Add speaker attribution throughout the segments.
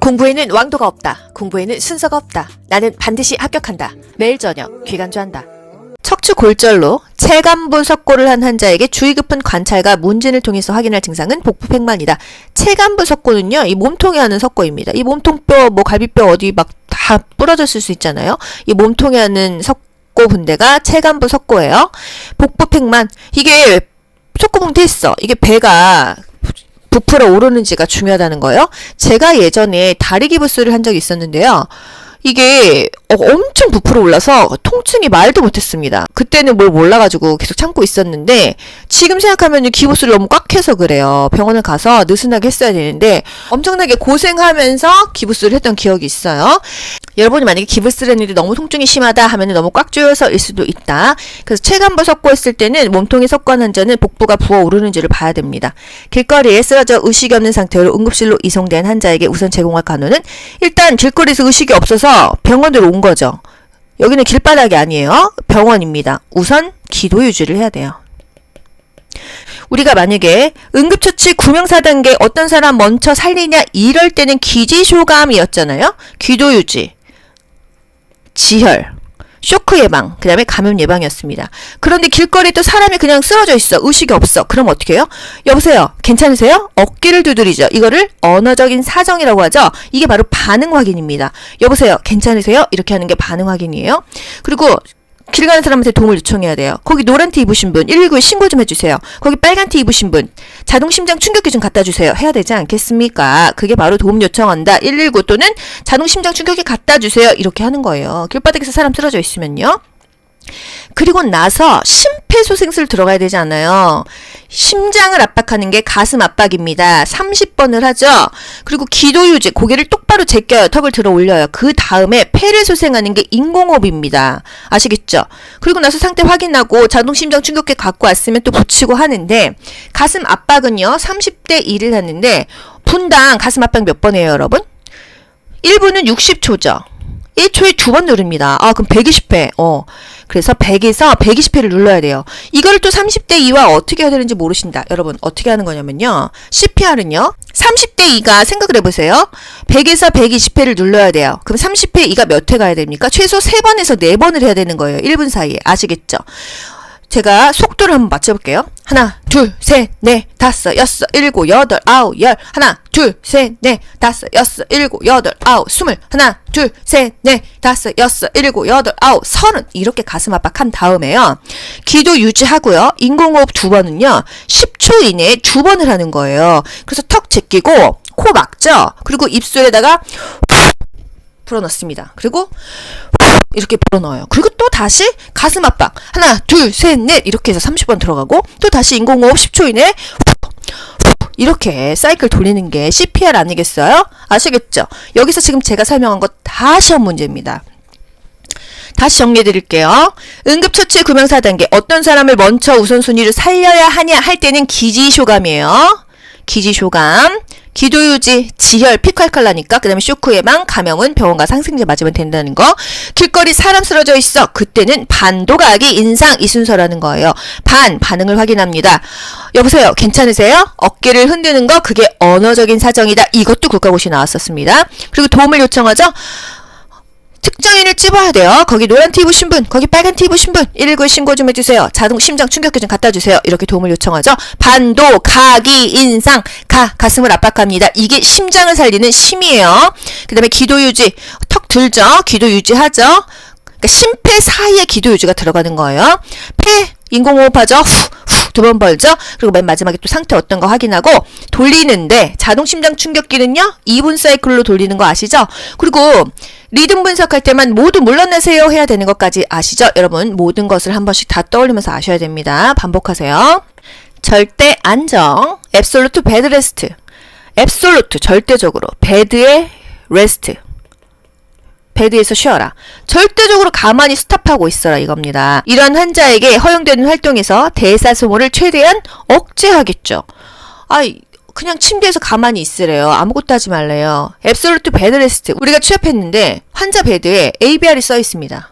Speaker 1: 공부에는 왕도가 없다. 공부에는 순서가 없다. 나는 반드시 합격한다. 매일 저녁 귀간주한다. 척추 골절로 체간부 석고를 한 환자에게 주의 깊은 관찰과 문진을 통해서 확인할 증상은 복부팽만이다. 체간부 석고는요, 이 몸통에 하는 석고입니다. 이 몸통뼈, 갈비뼈 어디 막 다 부러졌을 수 있잖아요. 이 몸통에 하는 석고 분대가 체간부 석고예요. 복부팽만, 이게 석고 붕대 있어. 이게 배가 부풀어 오르는지가 중요하다는 거예요. 제가 예전에 다리 기부스를 한 적이 있었는데요. 이게 엄청 부풀어 올라서 통증이 말도 못했습니다. 그때는 뭘 몰라가지고 계속 참고 있었는데 지금 생각하면 기부스를 너무 꽉 해서 그래요. 병원을 가서 느슨하게 했어야 되는데 엄청나게 고생하면서 기부스를 했던 기억이 있어요. 여러분이 만약에 기부스를 했는데 너무 통증이 심하다 하면 너무 꽉 조여서일 수도 있다. 그래서 체간부 석고 했을 때는 몸통에 석고한 환자는 복부가 부어오르는지를 봐야 됩니다. 길거리에 쓰러져 의식이 없는 상태로 응급실로 이송된 환자에게 우선 제공할 간호는 일단 길거리에서 의식이 없어서 병원으로 온 거죠. 여기는 길바닥이 아니에요. 병원입니다. 우선 기도 유지를 해야 돼요. 우리가 만약에 응급처치 구명사 단계 어떤 사람 먼저 살리냐 이럴 때는 기지쇼감이었잖아요. 기도 유지, 지혈, 쇼크 예방, 그 다음에 감염 예방이었습니다. 그런데 길거리에 또 사람이 그냥 쓰러져 있어. 의식이 없어. 그럼 어떻게 해요? 여보세요? 괜찮으세요? 어깨를 두드리죠. 이거를 언어적인 사정이라고 하죠. 이게 바로 반응 확인입니다. 여보세요? 괜찮으세요? 이렇게 하는 게 반응 확인이에요. 그리고 길 가는 사람한테 도움을 요청해야 돼요. 거기 노란 티 입으신 분 119에 신고 좀 해주세요. 거기 빨간 티 입으신 분 자동 심장 충격기 좀 갖다 주세요. 해야 되지 않겠습니까? 그게 바로 도움 요청한다. 119 또는 자동 심장 충격기 갖다 주세요. 이렇게 하는 거예요. 길바닥에서 사람 쓰러져 있으면요. 그리고 나서 심폐소생술 들어가야 되지 않아요. 심장을 압박하는 게 가슴 압박입니다. 30번을 하죠. 그리고 기도 유지, 고개를 똑바로 제껴요. 턱을 들어 올려요. 그 다음에 폐를 소생하는 게 인공호흡입니다. 아시겠죠? 그리고 나서 상태 확인하고 자동 심장 충격기 갖고 왔으면 또 붙이고 하는데 가슴 압박은요. 30대 1을 하는데 분당 가슴 압박 몇 번 해요, 여러분? 1분은 60초죠. 1초에 2번 누릅니다. 그럼 120회. 그래서 100에서 120회를 눌러야 돼요. 이거를 또 30대 2와 어떻게 해야 되는지 모르신다. 여러분, 어떻게 하는 거냐면요. CPR은요. 30대 2가 생각을 해보세요. 100에서 120회를 눌러야 돼요. 그럼 30회 2가 몇 회 가야 됩니까? 최소 3번에서 4번을 해야 되는 거예요. 1분 사이에. 아시겠죠? 제가 속도를 한번 맞춰볼게요. 하나, 둘, 셋, 넷, 다섯, 여섯, 일곱, 여덟, 아홉, 열. 하나, 둘, 셋, 넷, 다섯, 여섯, 일곱, 여덟, 아홉, 스물. 하나, 둘, 셋, 넷, 다섯, 여섯, 일곱, 여덟, 아홉, 서른. 이렇게 가슴 압박한 다음에요. 기도 유지하고요. 인공호흡 2번은요. 10초 이내에 2번을 하는 거예요. 그래서 턱 제끼고 코 막죠. 그리고 입술에다가 불어넣습니다. 그리고 이렇게 불어넣어요. 그리고 또 다시 가슴 압박. 하나, 둘, 셋, 넷 이렇게 해서 30번 들어가고 또 다시 인공호흡 10초 이내에 이렇게 사이클 돌리는 게 CPR 아니겠어요? 아시겠죠? 여기서 지금 제가 설명한 거 다 시험 문제입니다. 다시 정리해 드릴게요. 응급처치 구명사 단계 어떤 사람을 먼저 우선순위로 살려야 하냐 할 때는 기지쇼감이에요. 기지쇼감, 기도유지, 지혈, 피칼칼 나니까 그 다음에 쇼크 예방, 감염은 병원 가서 항생제 맞으면 된다는 거. 길거리 사람 쓰러져 있어. 그때는 반도가기, 인상 이 순서라는 거예요. 반응을 확인합니다. 여보세요? 괜찮으세요? 어깨를 흔드는 거 그게 언어적인 사정이다. 이것도 국가고시 나왔었습니다. 그리고 도움을 요청하죠. 특정인을 찝어야 돼요. 거기 노란 티 입으신 분, 거기 빨간 티 입으신 분 119에 신고 좀 해주세요. 자동 심장 충격기 좀 갖다 주세요. 이렇게 도움을 요청하죠. 반도, 가기, 인상, 가슴을 압박합니다. 이게 심장을 살리는 심이에요. 그 다음에 기도 유지, 턱 들죠. 기도 유지하죠. 그러니까 심폐 사이에 기도 유지가 들어가는 거예요. 폐, 인공호흡하죠. 후 2번 벌죠. 그리고 맨 마지막에 또 상태 어떤 거 확인하고 돌리는데 자동 심장 충격기는요. 2분 사이클로 돌리는 거 아시죠? 그리고 리듬 분석할 때만 모두 물러나세요 해야 되는 것까지 아시죠? 여러분 모든 것을 한 번씩 다 떠올리면서 아셔야 됩니다. 반복하세요. 절대 안정, 앱솔루트 베드 레스트. 앱솔루트 절대적으로 베드의 레스트. 베드에서 쉬어라. 절대적으로 가만히 스탑하고 있어라 이겁니다. 이런 환자에게 허용되는 활동에서 대사 소모를 최대한 억제하겠죠. 그냥 침대에서 가만히 있으래요. 아무것도 하지 말래요. 앱솔루트 베드 레스트. 우리가 취합했는데 환자 베드에 ABR이 써 있습니다.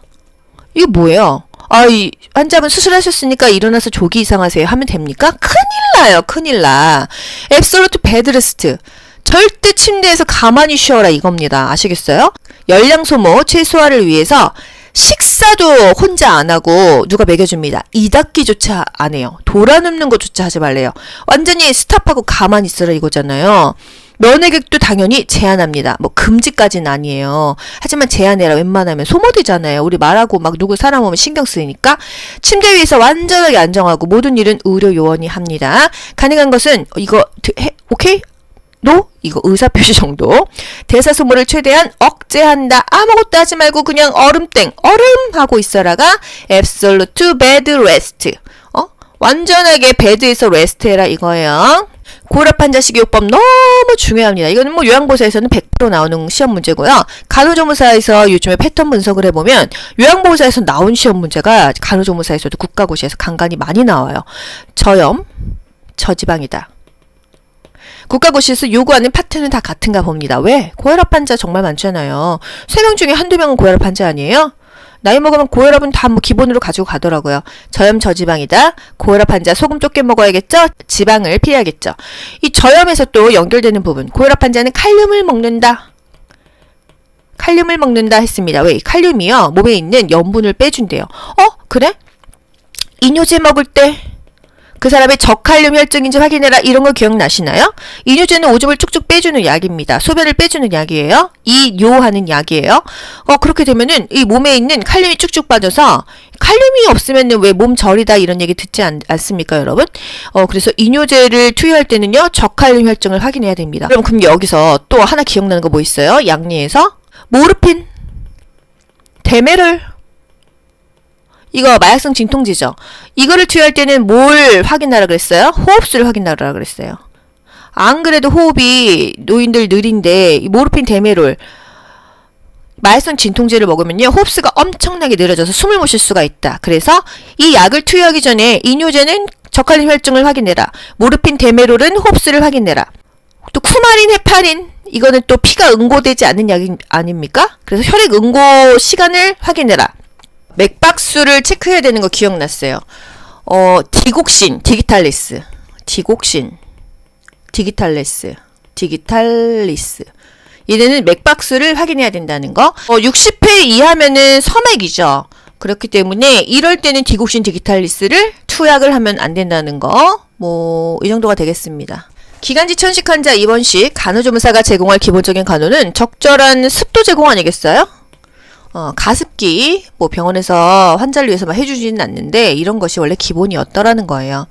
Speaker 1: 이거 뭐예요? 이 환자분 수술하셨으니까 일어나서 조기 이상하세요 하면 됩니까? 큰일 나요. 큰일 나. 앱솔루트 베드 레스트. 절대 침대에서 가만히 쉬어라 이겁니다. 아시겠어요? 열량 소모 최소화를 위해서 식사도 혼자 안 하고 누가 먹여줍니다. 이 닦기조차 안 해요. 돌아눕는 것조차 하지 말래요. 완전히 스탑하고 가만히 있으라 이거잖아요. 면회객도 당연히 제한합니다. 뭐 금지까지는 아니에요. 하지만 제한해라. 웬만하면 소모되잖아요. 우리 말하고 막 누구 사람 오면 신경 쓰이니까. 침대 위에서 완전하게 안정하고 모든 일은 의료 요원이 합니다. 가능한 것은 이거 오케이? 노? 이거 의사표시 정도. 대사 소모를 최대한 억제한다. 아무것도 하지 말고 그냥 얼음땡 얼음 하고 있어라가 absolute bed rest. 완전하게 베드에서 레스트해라 이거예요. 고혈압 환자 식이요법 너무 중요합니다. 이거는 뭐 요양보호사에서는 100% 나오는 시험 문제고요. 간호조무사에서 요즘에 패턴 분석을 해보면 요양보호사에서 나온 시험 문제가 간호조무사에서도 국가고시에서 간간히 많이 나와요. 저염, 저지방이다. 국가고시에서 요구하는 파트는 다 같은가 봅니다. 왜? 고혈압 환자 정말 많잖아요. 3명 중에 한두 명은 고혈압 환자 아니에요? 나이 먹으면 고혈압은 다 뭐 기본으로 가지고 가더라고요. 저염 저지방이다. 고혈압 환자 소금 좁게 먹어야겠죠? 지방을 피해야겠죠. 이 저염에서 또 연결되는 부분. 고혈압 환자는 칼륨을 먹는다. 칼륨을 먹는다 했습니다. 왜? 칼륨이요. 몸에 있는 염분을 빼준대요. 그래? 이뇨제 먹을 때 그 사람의 저칼륨 혈증인지 확인해라. 이런 거 기억나시나요? 이뇨제는 오줌을 쭉쭉 빼주는 약입니다. 소변을 빼주는 약이에요. 이뇨하는 약이에요. 그렇게 되면은 이 몸에 있는 칼륨이 쭉쭉 빠져서 칼륨이 없으면은 왜 몸 저리다 이런 얘기 듣지 않습니까, 여러분? 그래서 이뇨제를 투여할 때는요, 저칼륨 혈증을 확인해야 됩니다. 그럼 여기서 또 하나 기억나는 거 뭐 있어요? 약리에서 모르핀, 데메롤, 이거 마약성 진통제죠. 이거를 투여할 때는 뭘 확인하라 그랬어요? 호흡수를 확인하라 그랬어요. 안 그래도 호흡이 노인들 느린데 이 모르핀 데메롤 마약성 진통제를 먹으면요 호흡수가 엄청나게 느려져서 숨을 못 쉴 수가 있다. 그래서 이 약을 투여하기 전에 이뇨제는 저칼륨 혈증을 확인해라. 모르핀 데메롤은 호흡수를 확인해라. 또 쿠마린, 헤파린 이거는 또 피가 응고되지 않는 약 아닙니까? 그래서 혈액 응고 시간을 확인해라. 맥박수를 체크해야 되는 거 기억났어요. 디곡신, 디기탈리스. 얘네는 맥박수를 확인해야 된다는 거. 60회 이하면은 서맥이죠. 그렇기 때문에 이럴 때는 디곡신, 디기탈리스를 투약을 하면 안 된다는 거. 이 정도가 되겠습니다. 기관지 천식 환자 입원 시 간호조무사가 제공할 기본적인 간호는 적절한 습도 제공 아니겠어요? 가습기, 병원에서 환자를 위해서 막 해주지는 않는데, 이런 것이 원래 기본이었더라는 거예요.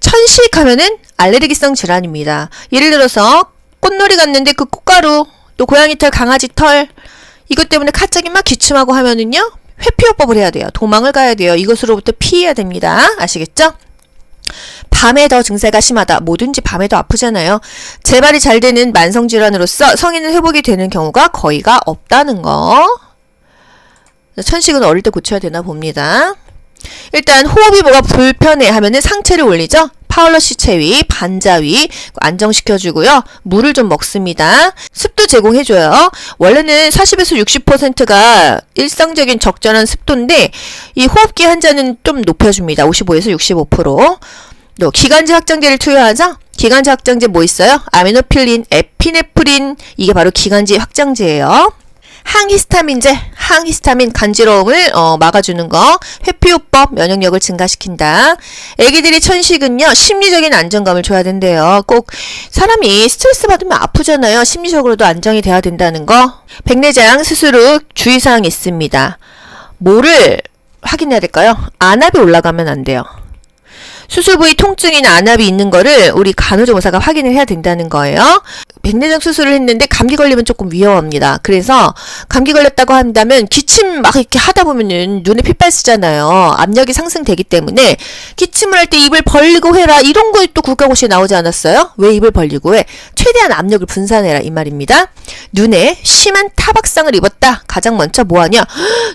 Speaker 1: 천식 하면은 알레르기성 질환입니다. 예를 들어서, 꽃놀이 갔는데 그 꽃가루, 또 고양이 털, 강아지 털, 이것 때문에 갑자기 막 기침하고 하면은요, 회피요법을 해야 돼요. 도망을 가야 돼요. 이것으로부터 피해야 됩니다. 아시겠죠? 밤에 더 증세가 심하다. 뭐든지 밤에 더 아프잖아요. 재발이 잘 되는 만성질환으로서 성인은 회복이 되는 경우가 거의가 없다는 거. 천식은 어릴 때 고쳐야 되나 봅니다. 일단 호흡이 뭐가 불편해 하면은 상체를 올리죠. 파울러시 체위, 반자위 안정시켜주고요. 물을 좀 먹습니다. 습도 제공해줘요. 원래는 40에서 60%가 일상적인 적절한 습도인데 이 호흡기 환자는 좀 높여줍니다. 55에서 65%. 또 기관지 확장제를 투여하죠. 기관지 확장제 뭐 있어요? 아미노필린, 에피네프린 이게 바로 기관지 확장제예요. 항히스타민제, 항히스타민 간지러움을 막아주는 거, 회피요법 면역력을 증가시킨다. 애기들이 천식은요 심리적인 안정감을 줘야 된대요. 꼭 사람이 스트레스 받으면 아프잖아요. 심리적으로도 안정이 돼야 된다는 거. 백내장 수술 후 주의사항이 있습니다. 뭐를 확인해야 될까요? 안압이 올라가면 안 돼요. 수술 부위 통증이나 안압이 있는 거를 우리 간호조무사가 확인을 해야 된다는 거예요. 백내장 수술을 했는데 감기 걸리면 조금 위험합니다. 그래서 감기 걸렸다고 한다면 기침 막 이렇게 하다 보면은 눈에 핏발 쓰잖아요. 압력이 상승되기 때문에 기침을 할 때 입을 벌리고 해라. 이런 거 또 국가고시에 나오지 않았어요? 왜 입을 벌리고 해? 최대한 압력을 분산해라 이 말입니다. 눈에 심한 타박상을 입었다. 가장 먼저 뭐하냐?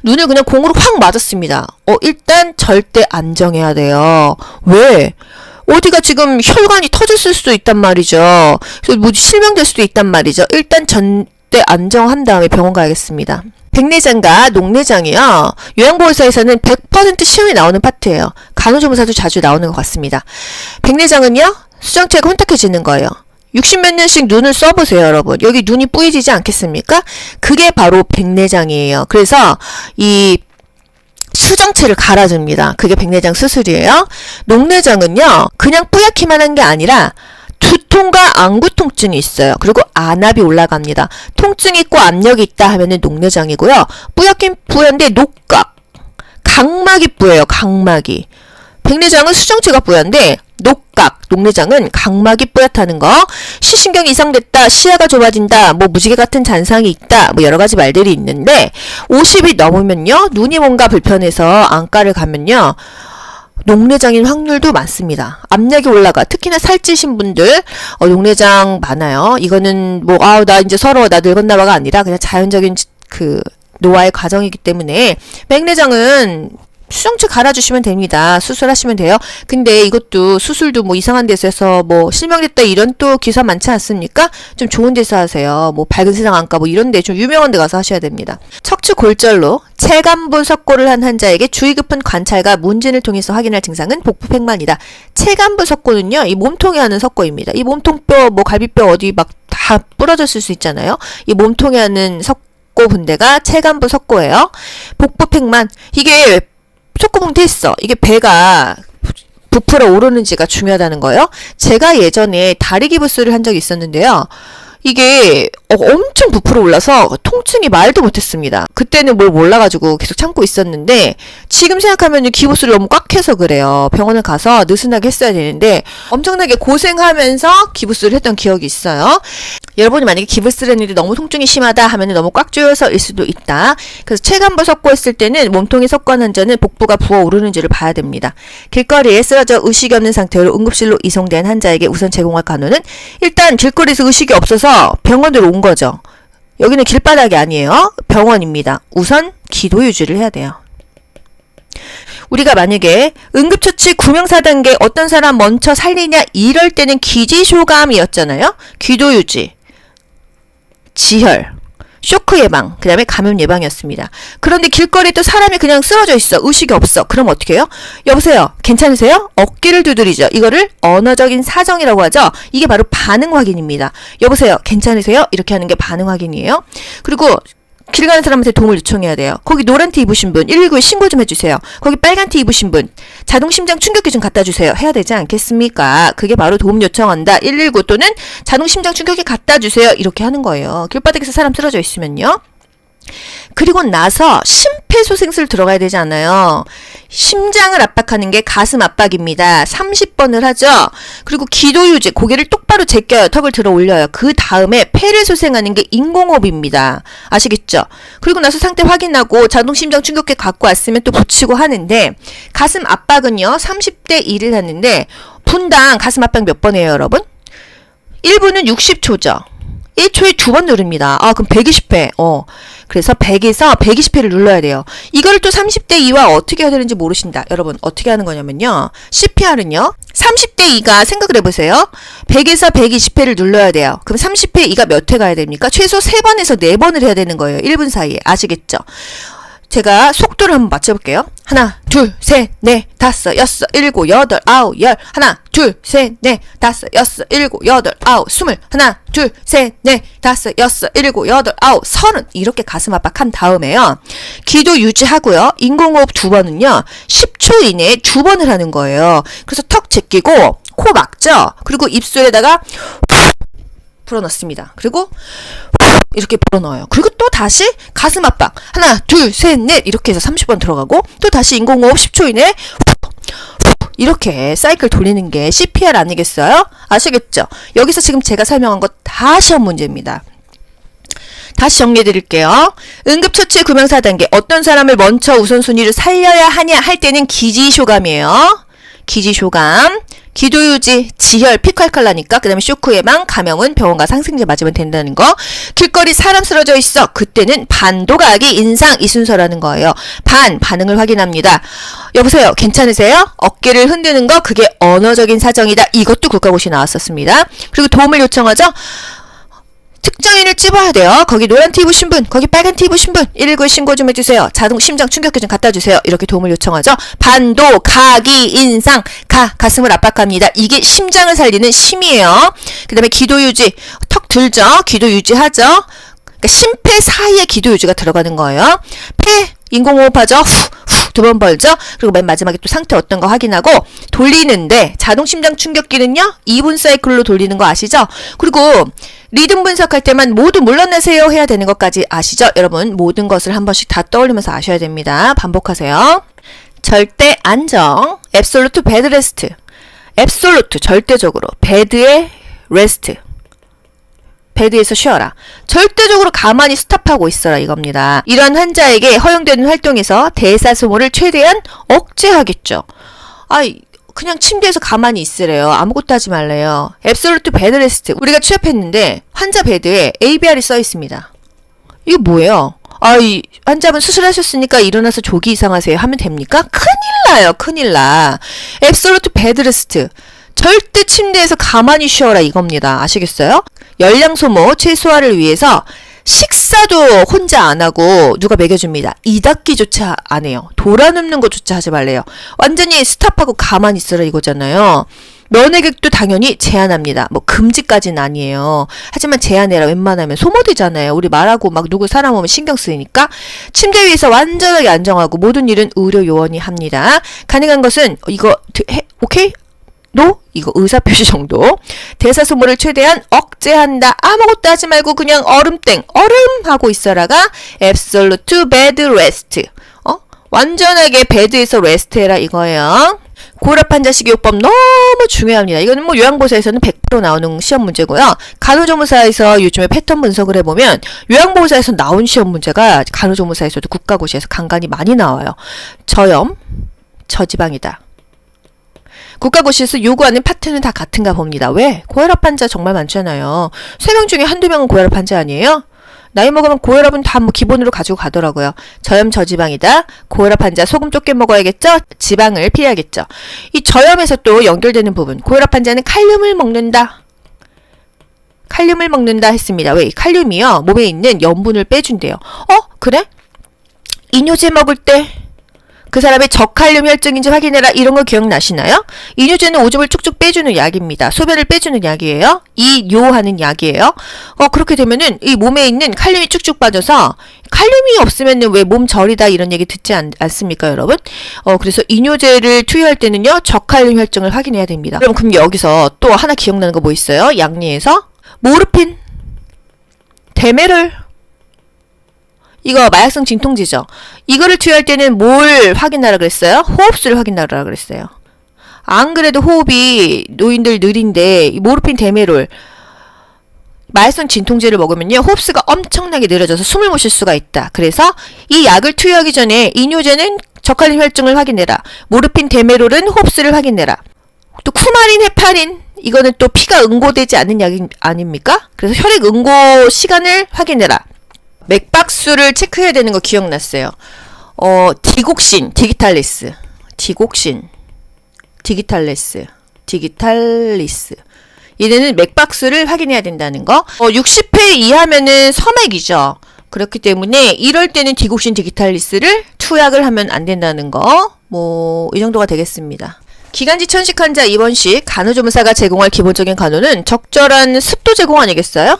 Speaker 1: 눈을 그냥 공으로 확 맞았습니다. 일단 절대 안정해야 돼요. 왜? 어디가 지금 혈관이 터졌을 수도 있단 말이죠. 그래서 뭐 실명될 수도 있단 말이죠. 일단 절대 안정한 다음에 병원 가야겠습니다. 백내장과 녹내장이요. 요양보호사에서는 100% 시험에 나오는 파트예요. 간호조무사도 자주 나오는 것 같습니다. 백내장은요. 수정체가 혼탁해지는 거예요. 60몇 년씩 눈을 써보세요, 여러분. 여기 눈이 뿌얘지지 않겠습니까? 그게 바로 백내장이에요. 그래서 이 수정체를 갈아줍니다. 그게 백내장 수술이에요. 녹내장은요, 그냥 뿌옇기만 한 게 아니라 두통과 안구 통증이 있어요. 그리고 안압이 올라갑니다. 통증이 있고 압력이 있다 하면은 녹내장이고요. 뿌옇긴 뿌연데 녹각, 각막이 뿌예요. 각막이. 백내장은 수정체가 뿌연데 녹각, 녹내장은 각막이 뿌옇다는 거. 시신경이 이상됐다, 시야가 좁아진다, 뭐 무지개 같은 잔상이 있다, 뭐 여러 가지 말들이 있는데 50이 넘으면요, 눈이 뭔가 불편해서 안과를 가면요, 녹내장인 확률도 많습니다. 압력이 올라가. 특히나 살찌신 분들 녹내장 많아요. 이거는 뭐 나 이제 서러워, 나 늙었나 봐가 아니라 그냥 자연적인 그 노화의 과정이기 때문에 백내장은 수정체 갈아주시면 됩니다. 수술하시면 돼요. 근데 이것도 수술도 뭐 이상한 데서 해서 뭐 실명됐다 이런 또 기사 많지 않습니까? 좀 좋은 데서 하세요. 뭐 밝은 세상 안과 뭐 이런 데 좀 유명한 데 가서 하셔야 됩니다. 척추 골절로 체간부 석고를 한 환자에게 주의 깊은 관찰과 문진을 통해서 확인할 증상은 복부팽만이다. 체간부 석고는요, 이 몸통에 하는 석고입니다. 이 몸통뼈, 뭐 갈비뼈 어디 막 다 부러졌을 수 있잖아요. 이 몸통에 하는 석고 분대가 체간부 석고예요. 복부팽만, 이게 속구멍 됐어. 이게 배가 부풀어 오르는지가 중요하다는 거예요. 제가 예전에 다리 기부스를 한 적이 있었는데요. 이게 엄청 부풀어 올라서 통증이 말도 못했습니다. 그때는 뭘 몰라가지고 계속 참고 있었는데 지금 생각하면 기부스를 너무 꽉 해서 그래요. 병원을 가서 느슨하게 했어야 되는데 엄청나게 고생하면서 기부스를 했던 기억이 있어요. 여러분이 만약에 기부스를 했는데 너무 통증이 심하다 하면 너무 꽉 조여서일 수도 있다. 그래서 체간부 석고 했을 때는 몸통이 석고한 환자는 복부가 부어오르는지를 봐야 됩니다. 길거리에 쓰러져 의식이 없는 상태로 응급실로 이송된 환자에게 우선 제공할 간호는 일단 길거리에서 의식이 없어서 병원으로 온 거죠. 여기는 길바닥이 아니에요. 병원입니다. 우선 기도 유지를 해야 돼요. 우리가 만약에 응급처치 구명사단계 어떤 사람 먼저 살리냐 이럴 때는 기지쇼감이었잖아요. 기도 유지, 지혈, 쇼크 예방, 그 다음에 감염 예방이었습니다. 그런데 길거리에 또 사람이 그냥 쓰러져 있어. 의식이 없어. 그럼 어떻게 해요? 여보세요? 괜찮으세요? 어깨를 두드리죠. 이거를 언어적인 사정이라고 하죠. 이게 바로 반응 확인입니다. 여보세요? 괜찮으세요? 이렇게 하는 게 반응 확인이에요. 그리고 길 가는 사람한테 도움을 요청해야 돼요. 거기 노란 티 입으신 분 119에 신고 좀 해주세요. 거기 빨간 티 입으신 분 자동심장 충격기 좀 갖다 주세요. 해야 되지 않겠습니까? 그게 바로 도움 요청한다. 119 또는 자동심장 충격기 갖다 주세요. 이렇게 하는 거예요. 길바닥에서 사람 쓰러져 있으면요. 그리고 나서 심폐소생술 들어가야 되지 않아요. 심장을 압박하는 게 가슴 압박입니다. 30번을 하죠. 그리고 기도 유지, 고개를 똑바로 제껴요. 턱을 들어 올려요. 그 다음에 폐를 소생하는 게 인공호흡입니다. 아시겠죠? 그리고 나서 상태 확인하고 자동심장 충격기 갖고 왔으면 또 붙이고 하는데 가슴 압박은요. 30대 1을 하는데 분당 가슴 압박 몇 번 해요, 여러분? 1분은 60초죠. 1초에 2번 누릅니다. 그럼 120회. 그래서 100에서 120회를 눌러야 돼요. 이걸 또 30대 2와 어떻게 해야 되는지 모르신다. 여러분, 어떻게 하는 거냐면요. CPR은요. 30대 2가 생각을 해보세요. 100에서 120회를 눌러야 돼요. 그럼 30회 2가 몇 회 가야 됩니까? 최소 3번에서 4번을 해야 되는 거예요. 1분 사이에. 아시겠죠? 제가 속도를 한번 맞춰볼게요. 하나, 둘, 셋, 넷, 다섯, 여섯, 일곱, 여덟, 아홉, 열. 하나, 둘, 셋, 넷, 다섯, 여섯, 일곱, 여덟, 아홉, 스물. 하나, 둘, 셋, 넷, 다섯, 여섯, 일곱, 여덟, 아홉, 서른. 이렇게 가슴 압박한 다음에요. 기도 유지하고요. 인공호흡 2번은요. 10초 이내에 2번을 하는 거예요. 그래서 턱 제끼고 코 막죠. 그리고 입술에다가 불어넣습니다. 그리고 이렇게 불어넣어요. 그리고 또 다시 가슴 압박 하나 둘 셋 넷 이렇게 해서 30번 들어가고 또 다시 인공호흡 10초 이내에 이렇게 사이클 돌리는 게 CPR 아니겠어요? 아시겠죠? 여기서 지금 제가 설명한 거 다 시험 문제입니다. 다시 정리해 드릴게요. 응급처치 구명사 단계 어떤 사람을 먼저 우선순위로 살려야 하냐 할 때는 기지쇼감이에요. 기지쇼감, 기도유지, 지혈, 피칼칼 나니까 그 다음에 쇼크 예방, 감염은 병원 가서 항생제 맞으면 된다는 거. 길거리 사람 쓰러져 있어. 그때는 반도가기, 인상 이 순서라는 거예요. 반응을 확인합니다. 여보세요, 괜찮으세요? 어깨를 흔드는 거 그게 언어적인 사정이다. 이것도 국가고시 나왔었습니다. 그리고 도움을 요청하죠. 특정인을 찝어야 돼요. 거기 노란 티 입으신 분, 거기 빨간 티 입으신 분, 119에 신고 좀 해주세요. 자동 심장 충격기 좀 갖다 주세요. 이렇게 도움을 요청하죠. 반도, 가기, 인상, 가슴을 압박합니다. 이게 심장을 살리는 심이에요. 그 다음에 기도 유지, 턱 들죠. 기도 유지하죠. 그러니까 심폐 사이에 기도 유지가 들어가는 거예요. 폐, 인공호흡하죠. 후 2번 벌죠. 그리고 맨 마지막에 또 상태 어떤 거 확인하고 돌리는데 자동 심장 충격기는요 2분 사이클로 돌리는 거 아시죠? 그리고 리듬 분석할 때만 모두 물러나세요 해야 되는 것까지 아시죠? 여러분 모든 것을 한 번씩 다 떠올리면서 아셔야 됩니다. 반복하세요. 절대 안정, absolute bed rest, absolute 절대적으로 bed의 rest, 베드에서 쉬어라. 절대적으로 가만히 스탑하고 있어라 이겁니다. 이런 환자에게 허용되는 활동에서 대사 소모를 최대한 억제하겠죠. 그냥 침대에서 가만히 있으래요. 아무것도 하지 말래요. Absolute Bed Rest. 우리가 취합했는데 환자 베드에 ABR이 써 있습니다. 이거 뭐예요? 이 환자분 수술하셨으니까 일어나서 조기 이상하세요 하면 됩니까? 큰일 나요. 큰일 나. Absolute Bed Rest. 절대 침대에서 가만히 쉬어라 이겁니다. 아시겠어요? 열량 소모 최소화를 위해서 식사도 혼자 안 하고 누가 먹여줍니다. 이닦기조차 안 해요. 돌아눕는 것조차 하지 말래요. 완전히 스탑하고 가만히 있으라 이거잖아요. 면회객도 당연히 제한합니다. 뭐 금지까지는 아니에요. 하지만 제한해라. 웬만하면 소모되잖아요. 우리 말하고 막 누구 사람 오면 신경 쓰이니까 침대 위에서 완전하게 안정하고 모든 일은 의료 요원이 합니다. 가능한 것은 이거 오케이? 이거 의사표시 정도. 대사 소모를 최대한 억제한다. 아무것도 하지 말고 그냥 얼음 하고 있어라가 absolute bed rest. 완전하게 베드에서 레스트 해라 이거예요. 고혈압 환자 식이요법 너무 중요합니다. 이거는 뭐 요양보호사에서는 100% 나오는 시험 문제고요. 간호조무사에서 요즘에 패턴 분석을 해보면 요양보호사에서 나온 시험 문제가 간호조무사에서도 국가고시에서 간간히 많이 나와요. 저염, 저지방이다. 국가고시에서 요구하는 파트는 다 같은가 봅니다. 왜? 고혈압 환자 정말 많잖아요. 3명 중에 한두 명은 고혈압 환자 아니에요? 나이 먹으면 고혈압은 다 뭐 기본으로 가지고 가더라고요. 저염 저지방이다. 고혈압 환자 소금 적게 먹어야겠죠? 지방을 피해야겠죠. 이 저염에서 또 연결되는 부분. 고혈압 환자는 칼륨을 먹는다. 칼륨을 먹는다 했습니다. 왜? 칼륨이요. 몸에 있는 염분을 빼준대요. 그래? 이뇨제 먹을 때 그 사람의 저칼륨 혈증인지 확인해라. 이런 거 기억나시나요? 이뇨제는 오줌을 쭉쭉 빼주는 약입니다. 소변을 빼주는 약이에요. 이뇨하는 약이에요. 그렇게 되면은 이 몸에 있는 칼륨이 쭉쭉 빠져서 칼륨이 없으면은 왜 몸 저리다 이런 얘기 듣지 않습니까, 여러분? 그래서 이뇨제를 투여할 때는요, 저칼륨 혈증을 확인해야 됩니다. 그럼 여기서 또 하나 기억나는 거 뭐 있어요? 약리에서 모르핀, 데메롤, 이거 마약성 진통제죠. 이거를 투여할 때는 뭘 확인하라 그랬어요? 호흡수를 확인하라 그랬어요. 안 그래도 호흡이 노인들 느린데 이 모르핀 데메롤 마약성 진통제를 먹으면요 호흡수가 엄청나게 느려져서 숨을 못 쉴 수가 있다. 그래서 이 약을 투여하기 전에 이뇨제는 저칼륨 혈증을 확인해라. 모르핀 데메롤은 호흡수를 확인해라. 또 쿠마린, 헤파린 이거는 또 피가 응고되지 않는 약이 아닙니까? 그래서 혈액 응고 시간을 확인해라. 맥박수를 체크해야 되는 거 기억났어요. 디곡신, 디기탈리스. 얘네는 맥박수를 확인해야 된다는 거. 60회 이하면은 서맥이죠. 그렇기 때문에 이럴 때는 디곡신, 디기탈리스를 투약을 하면 안 된다는 거. 이 정도가 되겠습니다. 기관지 천식 환자 입원식 간호조무사가 제공할 기본적인 간호는 적절한 습도 제공 아니겠어요?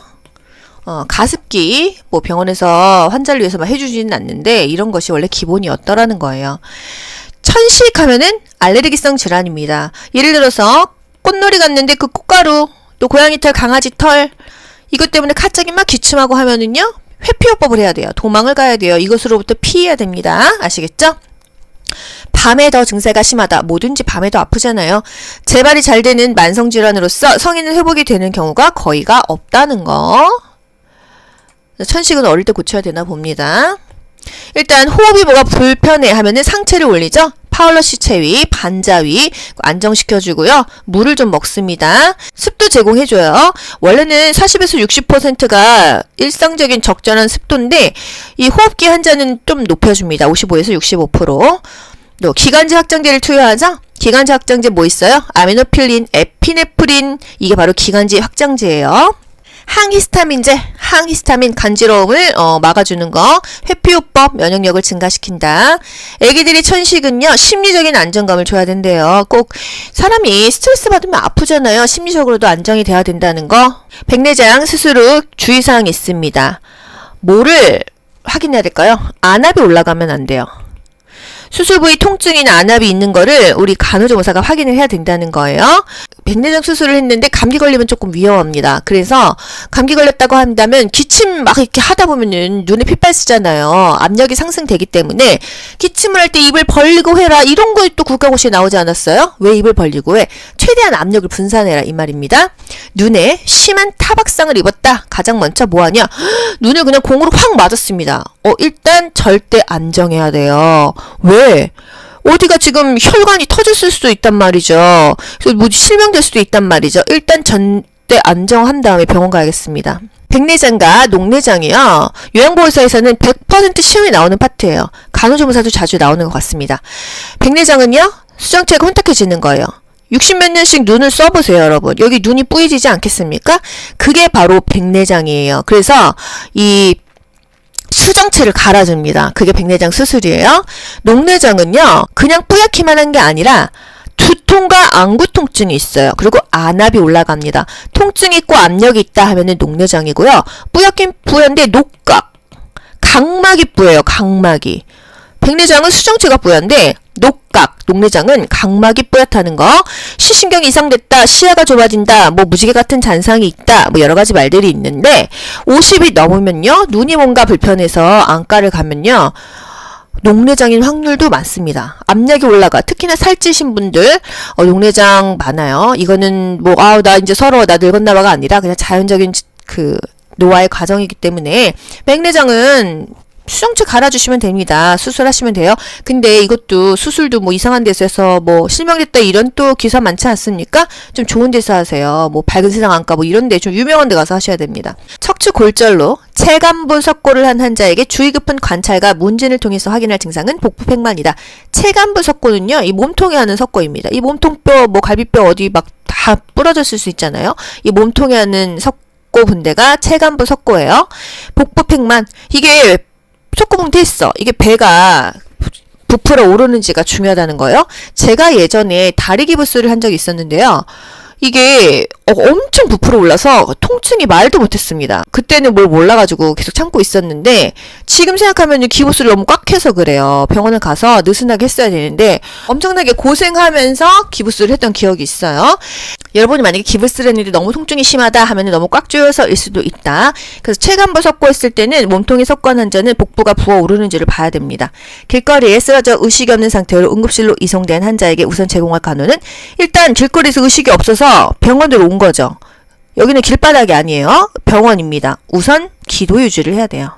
Speaker 1: 가습기, 병원에서 환자를 위해서만 해주지는 않는데, 이런 것이 원래 기본이었더라는 거예요. 천식 하면은 알레르기성 질환입니다. 예를 들어서, 꽃놀이 갔는데 그 꽃가루, 또 고양이 털, 강아지 털, 이것 때문에 갑자기 막 기침하고 하면은요, 회피요법을 해야 돼요. 도망을 가야 돼요. 이것으로부터 피해야 됩니다. 아시겠죠? 밤에 더 증세가 심하다. 뭐든지 밤에 더 아프잖아요. 재발이 잘 되는 만성질환으로서 성인은 회복이 되는 경우가 거의가 없다는 거. 천식은 어릴 때 고쳐야 되나 봅니다. 일단 호흡이 뭐가 불편해 하면은 상체를 올리죠. 파울러시 체위, 반자위 안정시켜주고요. 물을 좀 먹습니다. 습도 제공해줘요. 원래는 40에서 60%가 일상적인 적절한 습도인데 이 호흡기 환자는 좀 높여줍니다. 55에서 65%. 또 기관지 확장제를 투여하죠. 기관지 확장제 뭐 있어요? 아미노필린, 에피네프린 이게 바로 기관지 확장제예요. 항히스타민제, 항히스타민 간지러움을 막아주는 거. 회피요법, 면역력을 증가시킨다. 애기들이 천식은요, 심리적인 안정감을 줘야 된대요. 꼭 사람이 스트레스 받으면 아프잖아요. 심리적으로도 안정이 돼야 된다는 거. 백내장 수술 후 주의사항이 있습니다. 뭐를 확인해야 될까요? 안압이 올라가면 안 돼요. 수술 부위 통증이나 안압이 있는 거를 우리 간호조무사가 확인을 해야 된다는 거예요. 백내장 수술을 했는데 감기 걸리면 조금 위험합니다. 그래서 감기 걸렸다고 한다면 기침 막 이렇게 하다 보면은 눈에 핏발 쓰잖아요. 압력이 상승되기 때문에 기침을 할 때 입을 벌리고 해라. 이런 거 또 국가고시에 나오지 않았어요? 왜 입을 벌리고 해? 최대한 압력을 분산해라 이 말입니다. 눈에 심한 타박상을 입었다. 가장 먼저 뭐하냐? 눈을 그냥 공으로 확 맞았습니다. 일단 절대 안정해야 돼요. 왜? 어디가 지금 혈관이 터졌을 수도 있단 말이죠. 그래서 뭐 실명될 수도 있단 말이죠. 일단 절대 안정한 다음에 병원 가야겠습니다. 백내장과 녹내장이요. 요양보호사에서는 100% 시험에 나오는 파트예요. 간호조무사도 자주 나오는 것 같습니다. 백내장은요. 수정체가 혼탁해지는 거예요. 60몇 년씩 눈을 써보세요, 여러분. 여기 눈이 뿌얘지지 않겠습니까? 그게 바로 백내장이에요. 그래서 이 수정체를 갈아줍니다. 그게 백내장 수술이에요. 녹내장은요, 그냥 뿌옇기만 한 게 아니라 두통과 안구 통증이 있어요. 그리고 안압이 올라갑니다. 통증이 있고 압력이 있다 하면은 녹내장이고요. 뿌옇긴 뿌연데 녹각, 각막이 뿌예요. 각막이. 백내장은 수정체가 뿌연데 녹각, 녹내장은 각막이 뿌옇다는 거. 시신경이 이상됐다, 시야가 좁아진다, 뭐 무지개 같은 잔상이 있다, 뭐 여러 가지 말들이 있는데 50이 넘으면요, 눈이 뭔가 불편해서 안과를 가면요, 녹내장인 확률도 많습니다. 압력이 올라가. 특히나 살찌신 분들 녹내장 많아요. 이거는 뭐 나 이제 서러워, 나 늙었나 봐가 아니라 그냥 자연적인 그 노화의 과정이기 때문에 백내장은 수정체 갈아주시면 됩니다. 수술하시면 돼요. 근데 이것도 수술도 뭐 이상한 데서 해서 뭐 실명됐다 이런 또 기사 많지 않습니까? 좀 좋은 데서 하세요. 뭐 밝은 세상 안과 뭐 이런 데 좀 유명한 데 가서 하셔야 됩니다. 척추 골절로 체간부 석고를 한 환자에게 주의 깊은 관찰과 문진을 통해서 확인할 증상은 복부 팽만이다. 체간부 석고는요, 이 몸통에 하는 석고입니다. 이 몸통뼈, 뭐 갈비뼈 어디 막 다 부러졌을 수 있잖아요. 이 몸통에 하는 석고 분대가 체간부 석고예요. 복부 팽만, 이게 속구멍 됐어. 이게 배가 부풀어 오르는지가 중요하다는 거예요. 제가 예전에 다리 기부스를 한 적이 있었는데요. 이게 엄청 부풀어 올라서 통증이 말도 못했습니다. 그때는 뭘 몰라가지고 계속 참고 있었는데 지금 생각하면 기부스를 너무 꽉 해서 그래요. 병원을 가서 느슨하게 했어야 되는데 엄청나게 고생하면서 기부스를 했던 기억이 있어요. 여러분이 만약에 기부스를 했는데 너무 통증이 심하다 하면 너무 꽉 조여서일 수도 있다. 그래서 체간부 석고했을 때는 몸통이 석고한 환자는 복부가 부어오르는지를 봐야 됩니다. 길거리에 쓰러져 의식이 없는 상태로 응급실로 이송된 환자에게 우선 제공할 간호는 일단 길거리에서 의식이 없어서 병원으로 온 거죠. 여기는 길바닥이 아니에요. 병원입니다. 우선 기도 유지를 해야 돼요.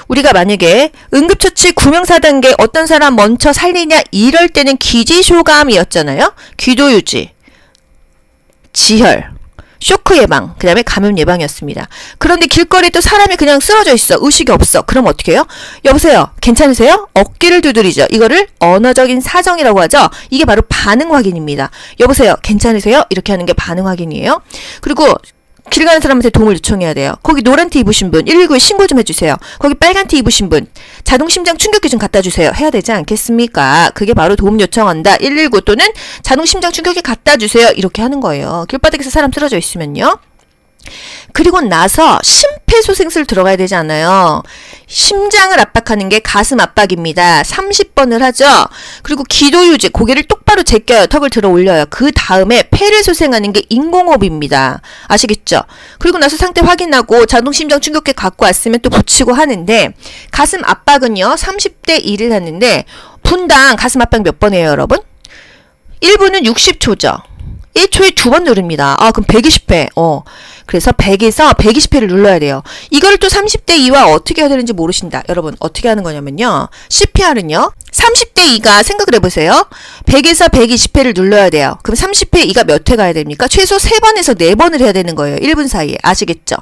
Speaker 1: 우리가 만약에 응급처치 구명사단계 어떤 사람 먼저 살리냐 이럴 때는 기지쇼감이었잖아요. 기도 유지, 지혈, 쇼크 예방, 그 다음에 감염 예방이었습니다. 그런데 길거리에 또 사람이 그냥 쓰러져 있어. 의식이 없어. 그럼 어떻게 해요? 여보세요? 괜찮으세요? 어깨를 두드리죠. 이거를 언어적인 사정이라고 하죠. 이게 바로 반응 확인입니다. 여보세요? 괜찮으세요? 이렇게 하는 게 반응 확인이에요. 그리고 길 가는 사람한테 도움을 요청해야 돼요. 거기 노란 티 입으신 분 119에 신고 좀 해주세요. 거기 빨간 티 입으신 분 자동심장 충격기 좀 갖다 주세요. 해야 되지 않겠습니까? 그게 바로 도움 요청한다. 119 또는 자동심장 충격기 갖다 주세요. 이렇게 하는 거예요. 길바닥에서 사람 쓰러져 있으면요. 그리고 나서 심폐소생술 들어가야 되지 않아요. 심장을 압박하는 게 가슴 압박입니다. 30번을 하죠. 그리고 기도 유지, 고개를 똑바로 제껴요. 턱을 들어 올려요. 그 다음에 폐를 소생하는 게 인공호흡입니다. 아시겠죠? 그리고 나서 상태 확인하고 자동심장 충격기 갖고 왔으면 또 붙이고 하는데 가슴 압박은요. 30대 1을 하는데 분당 가슴 압박 몇 번 해요, 여러분? 1분은 60초죠. 1초에 2번 누릅니다. 그럼 120회. 그래서 100에서 120회를 눌러야 돼요. 이거를 또 30대 2와 어떻게 해야 되는지 모르신다. 여러분, 어떻게 하는 거냐면요. CPR은요. 30대 2가 생각을 해보세요. 100에서 120회를 눌러야 돼요. 그럼 30회 2가 몇 회 가야 됩니까? 최소 3번에서 4번을 해야 되는 거예요. 1분 사이에. 아시겠죠?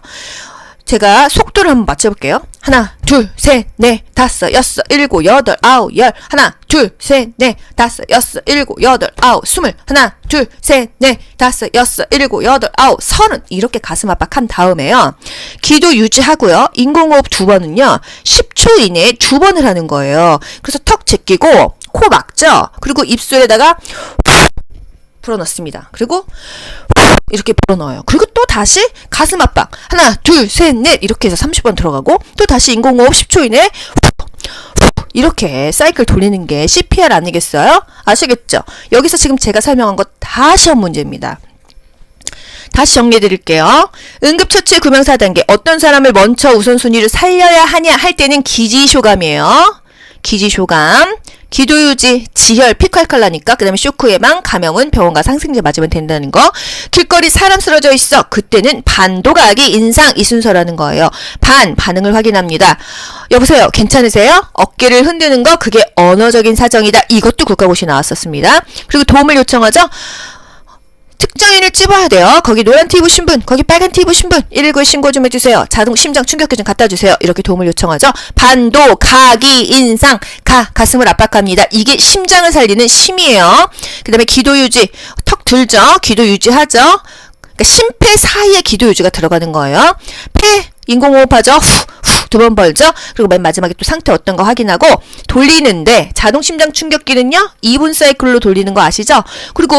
Speaker 1: 제가 속도를 한번 맞춰볼게요. 하나, 둘, 셋, 넷, 다섯, 여섯, 일곱, 여덟, 아홉, 열. 하나, 둘, 셋, 넷, 다섯, 여섯, 일곱, 여덟, 아홉, 스물. 하나, 둘, 셋, 넷, 다섯, 여섯, 일곱, 여덟, 아홉, 서른. 이렇게 가슴 압박한 다음에요. 기도 유지하고요. 인공호흡 2번은요. 10초 이내에 2번을 하는 거예요. 그래서 턱 제끼고 코 막죠. 그리고 입술에다가 불어넣습니다. 그리고 이렇게 불어넣어요. 그리고 또 다시 가슴 압박. 하나, 둘, 셋, 넷 이렇게 해서 30번 들어가고 또 다시 인공호흡 10초 이내에 이렇게 사이클 돌리는 게 CPR 아니겠어요? 아시겠죠? 여기서 지금 제가 설명한 거 다 시험 문제입니다. 다시 정리해 드릴게요. 응급처치 구명 4단계. 어떤 사람을 먼저 우선순위로 살려야 하냐 할 때는 기지쇼감이에요. 기지쇼감. 기도유지, 지혈, 피칼칼 나니까. 그 다음에 쇼크 예방, 감염은 병원 가서 항생제 맞으면 된다는 거. 길거리 사람 쓰러져 있어. 그때는 반도가기, 인상, 이 순서라는 거예요. 반응을 확인합니다. 여보세요, 괜찮으세요? 어깨를 흔드는 거, 그게 언어적인 사정이다. 이것도 국가고시 나왔었습니다. 그리고 도움을 요청하죠. 특정인을 찝어야 돼요. 거기 노란 티 입으신 분, 거기 빨간 티 입으신 분, 119에 신고 좀 해주세요. 자동 심장 충격기 좀 갖다 주세요. 이렇게 도움을 요청하죠. 반도, 가기, 인상, 가슴을 압박합니다. 이게 심장을 살리는 심이에요. 그 다음에 기도 유지, 턱 들죠. 기도 유지하죠. 그러니까 심폐 사이에 기도 유지가 들어가는 거예요. 폐, 인공호흡하죠. 후, 2번 벌죠. 그리고 맨 마지막에 또 상태 어떤가 확인하고 돌리는데 자동 심장 충격기는요 2분 사이클로 돌리는 거 아시죠? 그리고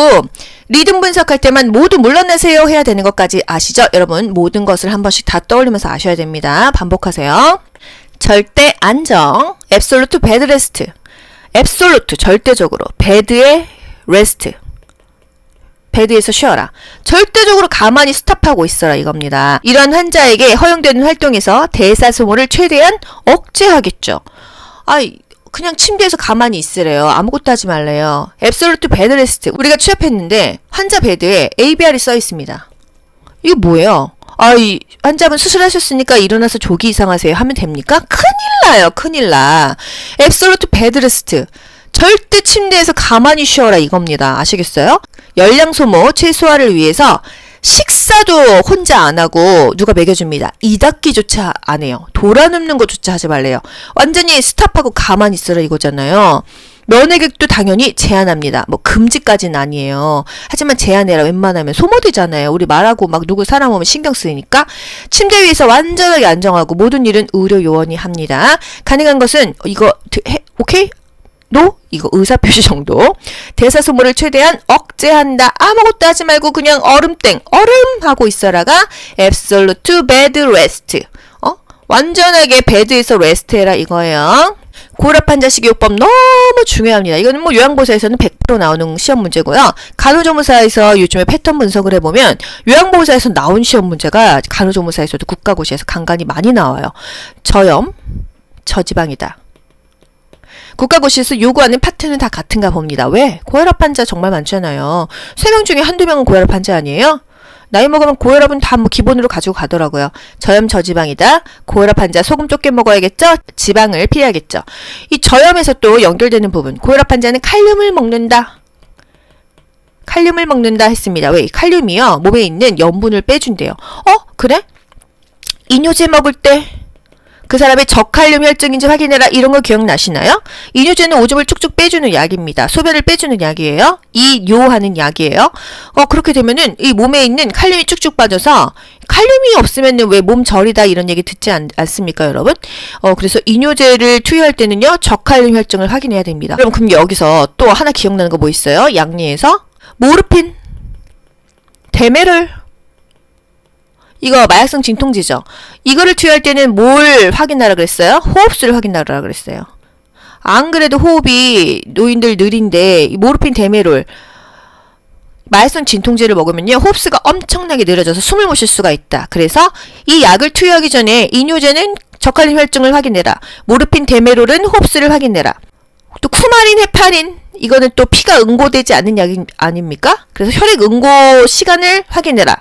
Speaker 1: 리듬 분석할 때만 모두 물러나세요 해야 되는 것까지 아시죠? 여러분 모든 것을 한 번씩 다 떠올리면서 아셔야 됩니다. 반복하세요. 절대 안정, 앱솔루트 베드 레스트. 앱솔루트 절대적으로 베드의 레스트. 베드에서 쉬어라. 절대적으로 가만히 스탑하고 있어라 이겁니다. 이런 환자에게 허용되는 활동에서 대사 소모를 최대한 억제하겠죠. 그냥 침대에서 가만히 있으래요. 아무것도 하지 말래요. 앱솔루트 베드 레스트. 우리가 취합했는데 환자 베드에 ABR이 써 있습니다. 이거 뭐예요? 이 환자분 수술하셨으니까 일어나서 조기 이상하세요 하면 됩니까? 큰일 나요. 큰일 나. 앱솔루트 베드 레스트. 절대 침대에서 가만히 쉬어라 이겁니다. 아시겠어요? 열량 소모 최소화를 위해서 식사도 혼자 안 하고 누가 먹여줍니다. 이닦기조차 안 해요. 돌아눕는 것조차 하지 말래요. 완전히 스탑하고 가만히 있으라 이거잖아요. 면회객도 당연히 제한합니다. 뭐 금지까지는 아니에요. 하지만 제한해라. 웬만하면 소모되잖아요. 우리 말하고 막 누구 사람 오면 신경 쓰이니까 침대 위에서 완전하게 안정하고 모든 일은 의료 요원이 합니다. 가능한 것은 이거 오케이? 이거 의사표시 정도. 대사 소모를 최대한 억제한다. 아무것도 하지 말고 그냥 얼음 하고 있어라가 absolute bed rest. 완전하게 베드에서 레스트해라 이거예요. 고혈압 환자 식이요법 너무 중요합니다. 이거는 뭐 요양보호사에서는 100% 나오는 시험 문제고요. 간호조무사에서 요즘에 패턴 분석을 해보면 요양보호사에서 나온 시험 문제가 간호조무사에서도 국가고시에서 간간히 많이 나와요. 저염, 저지방이다. 국가고시에서 요구하는 파트는 다 같은가 봅니다. 왜? 고혈압 환자 정말 많잖아요. 3명 중에 한두 명은 고혈압 환자 아니에요? 나이 먹으면 고혈압은 다 뭐 기본으로 가지고 가더라고요. 저염 저지방이다. 고혈압 환자 소금 적게 먹어야겠죠? 지방을 피해야겠죠. 이 저염에서 또 연결되는 부분. 고혈압 환자는 칼륨을 먹는다. 칼륨을 먹는다 했습니다. 왜? 칼륨이요. 몸에 있는 염분을 빼준대요. 그래? 이뇨제 먹을 때 그 사람의 저칼륨 혈증인지 확인해라. 이런 거 기억나시나요? 이뇨제는 오줌을 쭉쭉 빼주는 약입니다. 소변을 빼주는 약이에요. 이뇨하는 약이에요. 그렇게 되면은 이 몸에 있는 칼륨이 쭉쭉 빠져서 칼륨이 없으면은 왜 몸 저리다 이런 얘기 듣지 않습니까, 여러분? 그래서 이뇨제를 투여할 때는요, 저칼륨 혈증을 확인해야 됩니다. 그럼 여기서 또 하나 기억나는 거 뭐 있어요? 약리에서 모르핀, 데메롤, 이거 마약성 진통제죠. 이거를 투여할 때는 뭘 확인하라 그랬어요? 호흡수를 확인하라 그랬어요. 안 그래도 호흡이 노인들 느린데 이 모르핀 데메롤 마약성 진통제를 먹으면요 호흡수가 엄청나게 느려져서 숨을 못 쉴 수가 있다. 그래서 이 약을 투여하기 전에 이뇨제는 저칼륨 혈증을 확인해라. 모르핀 데메롤은 호흡수를 확인해라. 또 쿠마린, 헤파린 이거는 또 피가 응고되지 않는 약 아닙니까? 그래서 혈액 응고 시간을 확인해라.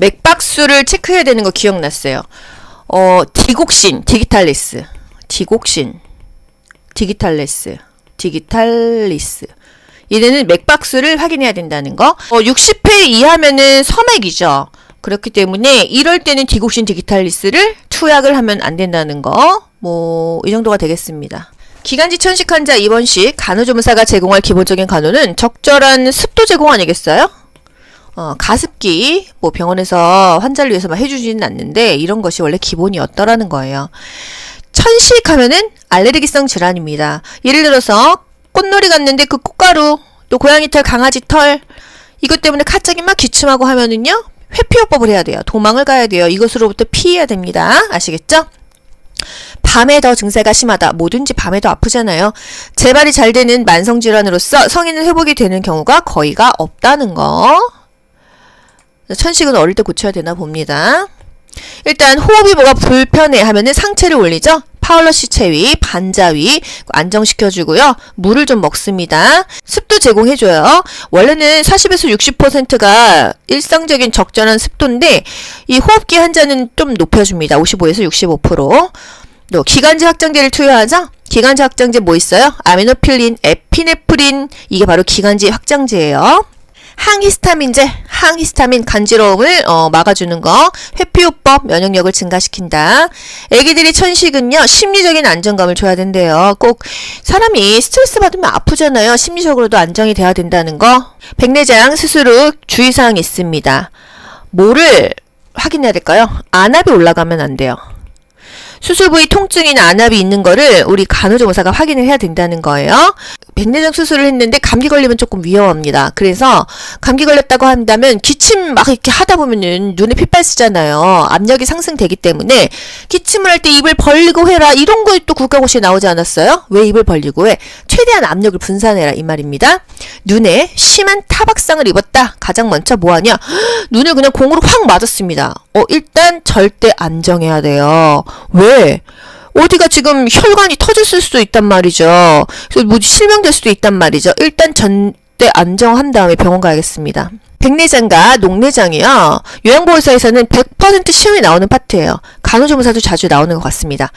Speaker 1: 맥박수를 체크해야 되는 거 기억났어요. 디곡신, 디기탈리스. 얘네는 맥박수를 확인해야 된다는 거. 60회 이하면은 서맥이죠. 그렇기 때문에 이럴 때는 디곡신 디기탈리스를 투약을 하면 안 된다는 거, 뭐 이 정도가 되겠습니다. 기관지 천식 환자 입원식 간호조무사가 제공할 기본적인 간호는 적절한 습도 제공 아니겠어요? 가습기 뭐 병원에서 환자를 위해서 막 해주지는 않는데 이런 것이 원래 기본이었더라는 거예요. 천식 하면은 알레르기성 질환입니다. 예를 들어서 꽃놀이 갔는데 그 꽃가루, 또 고양이 털, 강아지 털 이것 때문에 갑자기 막 기침하고 하면은요 회피요법을 해야 돼요. 도망을 가야 돼요. 이것으로부터 피해야 됩니다. 아시겠죠? 밤에 더 증세가 심하다. 뭐든지 밤에 더 아프잖아요. 재발이 잘 되는 만성질환으로서 성인은 회복이 되는 경우가 거의가 없다는 거. 천식은 어릴 때 고쳐야 되나 봅니다. 일단 호흡이 뭐가 불편해 하면은 상체를 올리죠. 파울러시 체위, 반자위 안정시켜주고요. 물을 좀 먹습니다. 습도 제공해줘요. 원래는 40에서 60%가 일상적인 적절한 습도인데 이 호흡기 환자는 좀 높여줍니다. 55에서 65%. 또 기관지 확장제를 투여하죠. 기관지 확장제 뭐 있어요? 아미노필린, 에피네프린 이게 바로 기관지 확장제예요. 항히스타민제, 항히스타민 간지러움을 막아주는 거, 회피요법 면역력을 증가시킨다. 애기들이 천식은요 심리적인 안정감을 줘야 된대요. 꼭 사람이 스트레스 받으면 아프잖아요. 심리적으로도 안정이 돼야 된다는 거. 백내장 수술 후 주의사항이 있습니다. 뭐를 확인해야 될까요? 안압이 올라가면 안 돼요. 수술 부위 통증이나 안압이 있는 거를 우리 간호조무사가 확인을 해야 된다는 거예요. 백내장 수술을 했는데 감기 걸리면 조금 위험합니다. 그래서 감기 걸렸다고 한다면 기침 막 이렇게 하다 보면은 눈에 핏발 쓰잖아요. 압력이 상승되기 때문에 기침을 할 때 입을 벌리고 해라. 이런 거 또 국가고시에 나오지 않았어요? 왜 입을 벌리고 해? 최대한 압력을 분산해라 이 말입니다. 눈에 심한 타박상을 입었다. 가장 먼저 뭐하냐? 눈을 그냥 공으로 확 맞았습니다. 일단 절대 안정해야 돼요. 왜? 어디가 지금 혈관이 터졌을 수도 있단 말이죠. 그래서 뭐 실명될 수도 있단 말이죠. 일단 절대 안정한 다음에 병원 가야겠습니다. 백내장과 녹내장이요. 요양보호사에서는 100% 시험에 나오는 파트예요. 간호조무사도 자주 나오는 것 같습니다.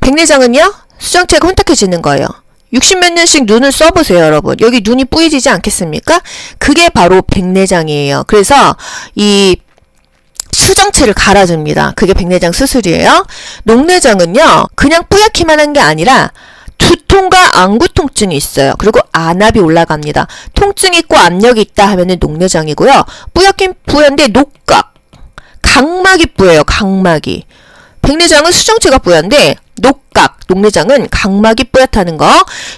Speaker 1: 백내장은요. 수정체가 혼탁해지는 거예요. 60몇 년씩 눈을 써보세요, 여러분. 여기 눈이 뿌얘지지 않겠습니까? 그게 바로 백내장이에요. 그래서 이 수정체를 갈아줍니다. 그게 백내장 수술이에요. 녹내장은요. 그냥 뿌옇기만 한 게 아니라 두통과 안구 통증이 있어요. 그리고 안압이 올라갑니다. 통증이 있고 압력이 있다 하면은 녹내장이고요. 뿌옇긴 뿌연데 녹각, 각막이 뿌예요. 각막이. 백내장은 수정체가 뿌연데 녹각, 녹내장은 각막이 뿌옇다는 거.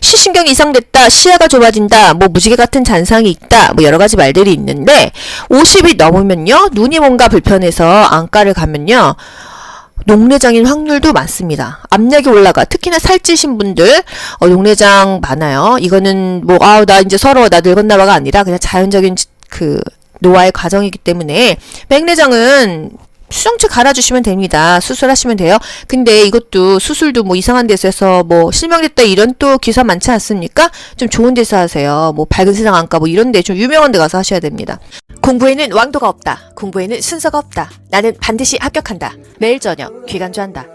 Speaker 1: 시신경이 이상됐다, 시야가 좁아진다, 뭐 무지개 같은 잔상이 있다, 뭐 여러 가지 말들이 있는데 50이 넘으면요 눈이 뭔가 불편해서 안과를 가면요 녹내장인 확률도 많습니다. 압력이 올라가. 특히나 살찌신 분들 녹내장 많아요. 이거는 뭐 나 이제 서러워, 나 늙었나 봐가 아니라 그냥 자연적인 그 노화의 과정이기 때문에 백내장은 수정체 갈아주시면 됩니다. 수술하시면 돼요. 근데 이것도 수술도 뭐 이상한 데서 해서 뭐 실명됐다 이런 또 기사 많지 않습니까? 좀 좋은 데서 하세요. 뭐 밝은 세상 안과 뭐 이런 데 좀 유명한 데 가서 하셔야 됩니다. 공부에는 왕도가 없다. 공부에는 순서가 없다. 나는 반드시 합격한다. 매일 저녁 귀간주한다.